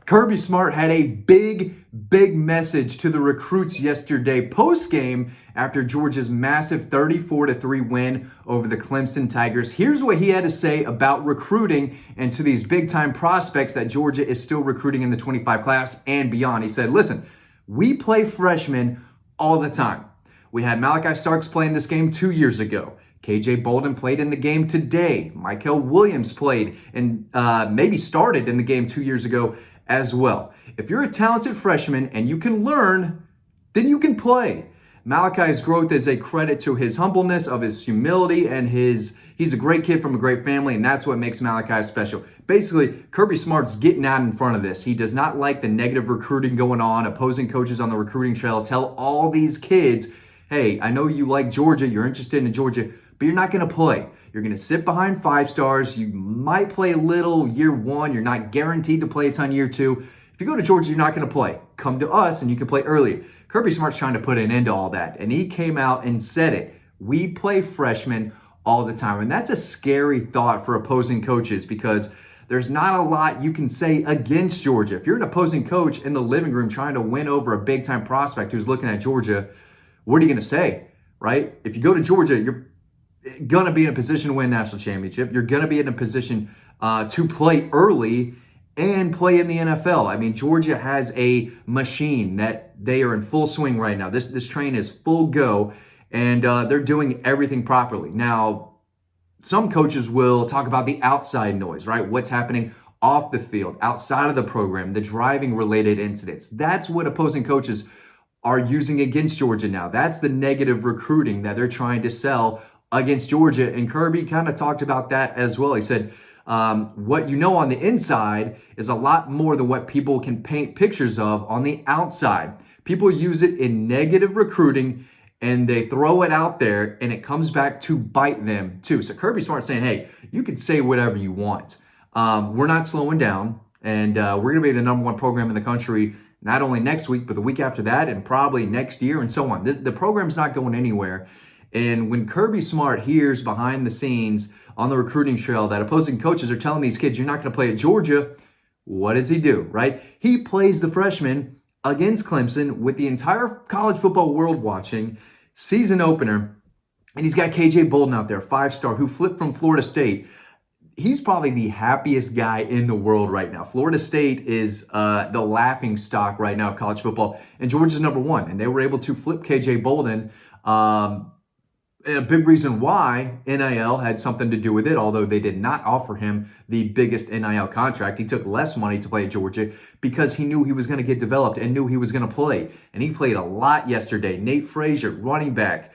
Kirby Smart had a big message to the recruits yesterday post-game after Georgia's massive 34-3 win over the Clemson Tigers. Here's what he had to say about recruiting and to these big-time prospects that Georgia is still recruiting in the 25 class and beyond. He said, listen, we play freshmen all the time. We had Malachi Starks play in this game 2 years ago. KJ Bolden played in the game today. Michael Williams played and maybe started in the game 2 years ago as well. If you're a talented freshman and you can learn, then you can play. Malachi's growth is a credit to his humbleness, of his humility, and he's a great kid from a great family, and that's what makes Malachi special. Basically, Kirby Smart's getting out in front of this. He does not like the negative recruiting going on. Opposing coaches on the recruiting trail tell all these kids, hey, I know you like Georgia, you're interested in Georgia, but you're not going to play. You're going to sit behind 5 stars. You might play a little year 1. You're not guaranteed to play a ton year 2. If you go to Georgia, you're not going to play. Come to us and you can play early. Kirby Smart's trying to put an end to all that. And he came out and said it. We play freshmen all the time. And that's a scary thought for opposing coaches because there's not a lot you can say against Georgia. If you're an opposing coach in the living room trying to win over a big-time prospect who's looking at Georgia, what are you going to say, right? If you go to Georgia, you're going to be in a position to win a national championship. You're going to be in a position to play early and play in the NFL. I mean, Georgia has a machine that they are in full swing right now. This train is full go, and they're doing everything properly. Now, some coaches will talk about the outside noise, right? What's happening off the field, outside of the program, the driving-related incidents. That's what opposing coaches are using against Georgia now. That's the negative recruiting that they're trying to sell against Georgia. And Kirby kind of talked about that as well. He said, what you know on the inside is a lot more than what people can paint pictures of on the outside. People use it in negative recruiting and they throw it out there and it comes back to bite them too. So Kirby Smart's saying, hey, you can say whatever you want. We're not slowing down, and we're going to be the #1 program in the country, not only next week, but the week after that, and probably next year and so on. The program's not going anywhere. And when Kirby Smart hears behind the scenes on the recruiting trail that opposing coaches are telling these kids, you're not going to play at Georgia, what does he do, right? He plays the freshman against Clemson with the entire college football world watching, season opener, and he's got KJ Bolden out there, 5-star, who flipped from Florida State. He's probably the happiest guy in the world right now. Florida State is the laughing stock right now of college football, and Georgia's #1, and they were able to flip KJ Bolden. And a big reason why NIL had something to do with it, although they did not offer him the biggest NIL contract. He took less money to play at Georgia because he knew he was going to get developed and knew he was going to play. And he played a lot yesterday. Nate Frazier, running back.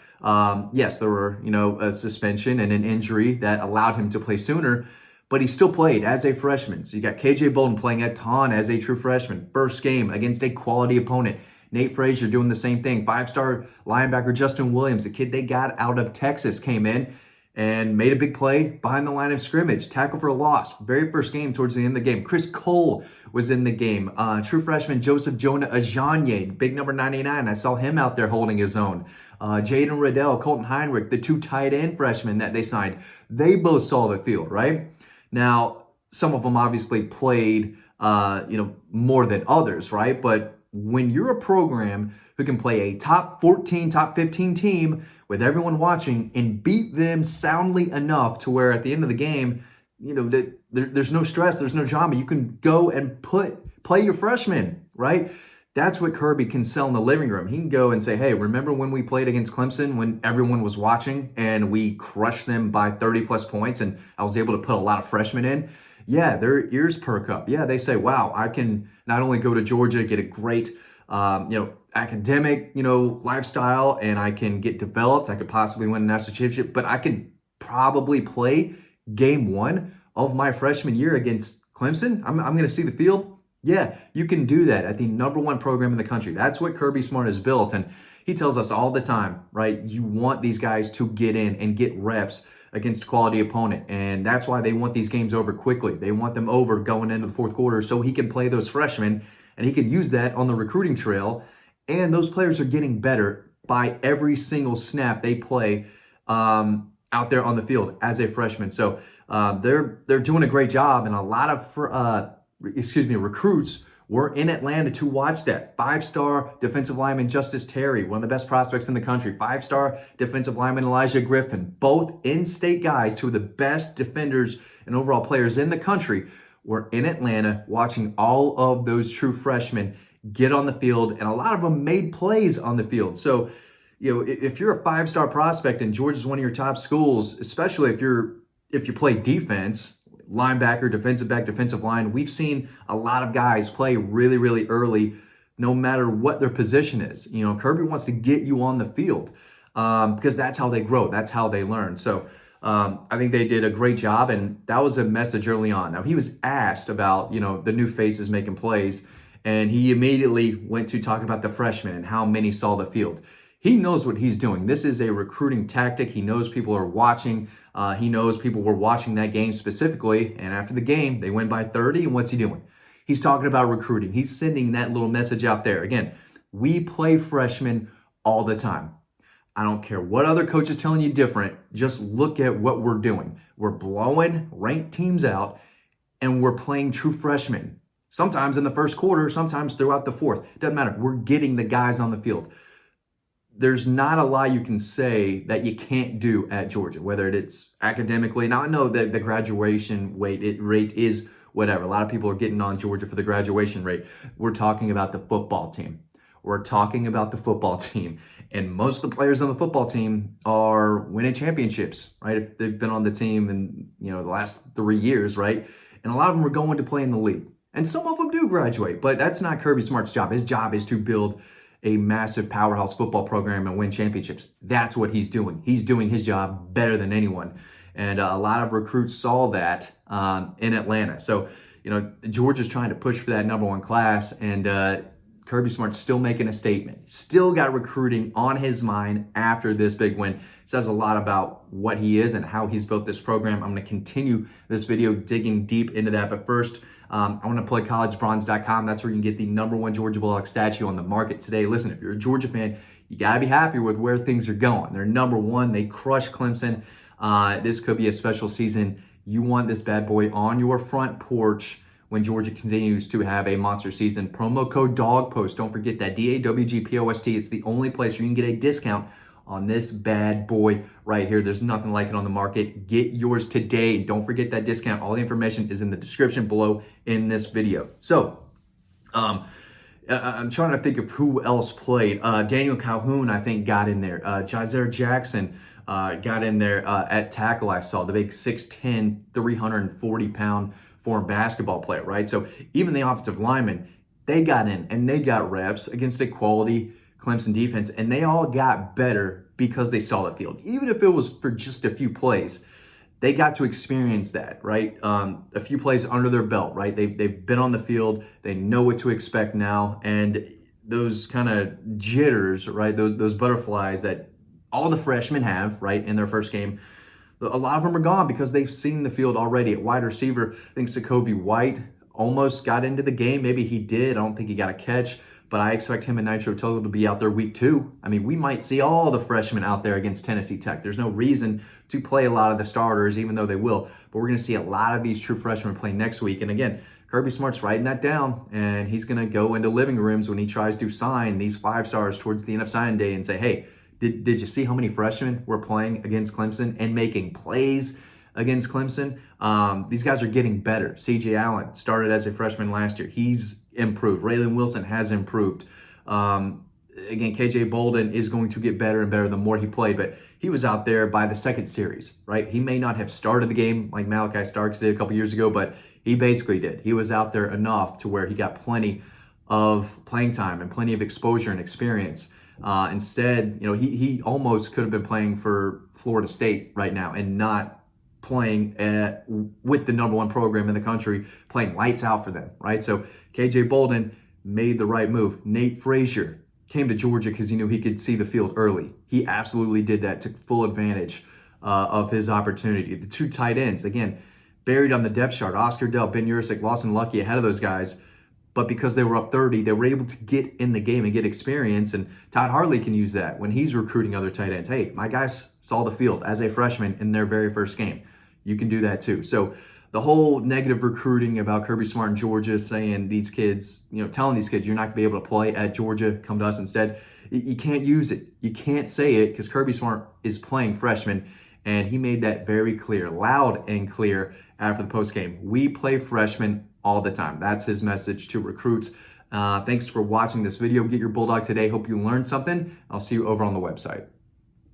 Yes, there were, a suspension and an injury that allowed him to play sooner, but he still played as a freshman. So you got KJ Bolden playing a ton as a true freshman. First game against a quality opponent. Nate Frazier doing the same thing. 5-star linebacker Justin Williams, the kid they got out of Texas, came in and made a big play behind the line of scrimmage. Tackle for a loss. Very first game towards the end of the game. Chris Cole was in the game. True freshman Joseph Jonah Ajanye, big number 99. I saw him out there holding his own. Jaden Riddell, Colton Heinrich, the 2 tight end freshmen that they signed. They both saw the field, right? Now, some of them obviously played, more than others, right? But when you're a program who can play a top 14, top 15 team with everyone watching and beat them soundly enough to where at the end of the game, there's no stress, there's no drama. You can go and play your freshmen, right? That's what Kirby can sell in the living room. He can go and say, hey, remember when we played against Clemson when everyone was watching and we crushed them by 30-plus points and I was able to put a lot of freshmen in? Yeah, their ears perk up. Yeah, they say, wow, I can not only go to Georgia, get a great, academic, lifestyle, and I can get developed. I could possibly win a national championship, but I can probably play game 1 of my freshman year against Clemson. I'm going to see the field. Yeah, you can do that at the #1 program in the country. That's what Kirby Smart has built. And he tells us all the time, right? You want these guys to get in and get reps against a quality opponent. And that's why they want these games over quickly. They want them over going into the 4th quarter so he can play those freshmen and he can use that on the recruiting trail. And those players are getting better by every single snap they play out there on the field as a freshman. So they're doing a great job, and a lot of recruits We're in Atlanta to watch that. 5-star defensive lineman Justice Terry, one of the best prospects in the country. 5-star defensive lineman Elijah Griffin, both in-state guys, two of the best defenders and overall players in the country. We're in Atlanta watching all of those true freshmen get on the field, and a lot of them made plays on the field. So, if you're a 5-star prospect and Georgia's one of your top schools, especially if you play defense, linebacker, defensive back, defensive line, we've seen a lot of guys play really, really early, no matter what their position is. Kirby wants to get you on the field because that's how they grow. That's how they learn. So I think they did a great job, and that was a message early on. Now, he was asked about, the new faces making plays, and he immediately went to talk about the freshmen and how many saw the field. He knows what he's doing. This is a recruiting tactic. He knows people are watching. He knows people were watching that game specifically. And after the game, they win by 30. And what's he doing? He's talking about recruiting. He's sending that little message out there. Again, we play freshmen all the time. I don't care what other coach is telling you different. Just look at what we're doing. We're blowing ranked teams out, and we're playing true freshmen. Sometimes in the first quarter, sometimes throughout the fourth. Doesn't matter. We're getting the guys on the field. There's not a lot you can say that you can't do at Georgia, whether it's academically. Now, I know that the graduation rate is whatever. A lot of people are getting on Georgia for the graduation rate. We're talking about the football team. And most of the players on the football team are winning championships, right? If they've been on the team in, the last 3 years, right? And a lot of them are going to play in the league. And some of them do graduate, but that's not Kirby Smart's job. His job is to build a massive powerhouse football program and win championships. That's what he's doing. He's doing his job better than anyone. And a lot of recruits saw that in Atlanta. So, Georgia's trying to push for that number one class, and Kirby Smart's still making a statement. Still got recruiting on his mind after this big win. Says a lot about what he is and how he's built this program. I'm going to continue this video digging deep into that. But first, I want to plug collegebronze.com. That's where you can get the number one Georgia Bulldog statue on the market today. Listen, if you're a Georgia fan, you got to be happy with where things are going. They're number one. They crushed Clemson. This could be a special season. You want this bad boy on your front porch when Georgia continues to have a monster season. Promo code DOGPOST. Don't forget that, DAWGPOST. It's the only place where you can get a discount on this bad boy right here. There's nothing like it on the market. Get yours today. Don't forget that discount. All the information is in the description below in this video. So, I'm trying to think of who else played. Daniel Calhoun, I think, got in there. Jazer Jackson got in there at tackle. I saw the big 6'10", 340-pound former basketball player, right? So even the offensive linemen, they got in and they got reps against a quality Clemson defense, and they all got better because they saw the field. Even if it was for just a few plays, they got to experience that, right? A few plays under their belt, right? They've been on the field. They know what to expect now. And those kind of jitters, right? Those butterflies that all the freshmen have, right, in their first game, a lot of them are gone because they've seen the field already. At wide receiver, I think Sakovi White almost got into the game. Maybe he did. I don't think he got a catch. But I expect him and Nitro Total to be out there week 2. I mean, we might see all the freshmen out there against Tennessee Tech. There's no reason to play a lot of the starters, even though they will. But we're going to see a lot of these true freshmen play next week. And again, Kirby Smart's writing that down, and he's going to go into living rooms when he tries to sign these 5 stars towards the end of signing day and say, hey, did you see how many freshmen were playing against Clemson and making plays against Clemson? These guys are getting better. C.J. Allen started as a freshman last year. He's improved. Raylan Wilson has improved. Again, KJ Bolden is going to get better and better the more he played, but he was out there by the second series, right? He may not have started the game like Malachi Starks did a couple years ago, but he basically did. He was out there enough to where he got plenty of playing time and plenty of exposure and experience. Instead, he almost could have been playing for Florida State right now and not playing with the number one program in the country, playing lights out for them, right? So KJ Bolden made the right move. Nate Frazier came to Georgia because he knew he could see the field early. He absolutely did that, took full advantage of his opportunity. The 2 tight ends, again, buried on the depth chart. Oscar Dell, Ben Yurcik, Lawson Lucky ahead of those guys. But because they were up 30, they were able to get in the game and get experience. And Todd Harley can use that when he's recruiting other tight ends. Hey, my guys saw the field as a freshman in their very first game. You can do that too. So the whole negative recruiting about Kirby Smart in Georgia, saying these kids, telling these kids you're not going to be able to play at Georgia, come to us instead. You can't use it. You can't say it because Kirby Smart is playing freshmen, and he made that very clear, loud and clear after the post game. We play freshmen all the time. That's his message to recruits. Thanks for watching this video. Get your Bulldog today. Hope you learned something. I'll see you over on the website.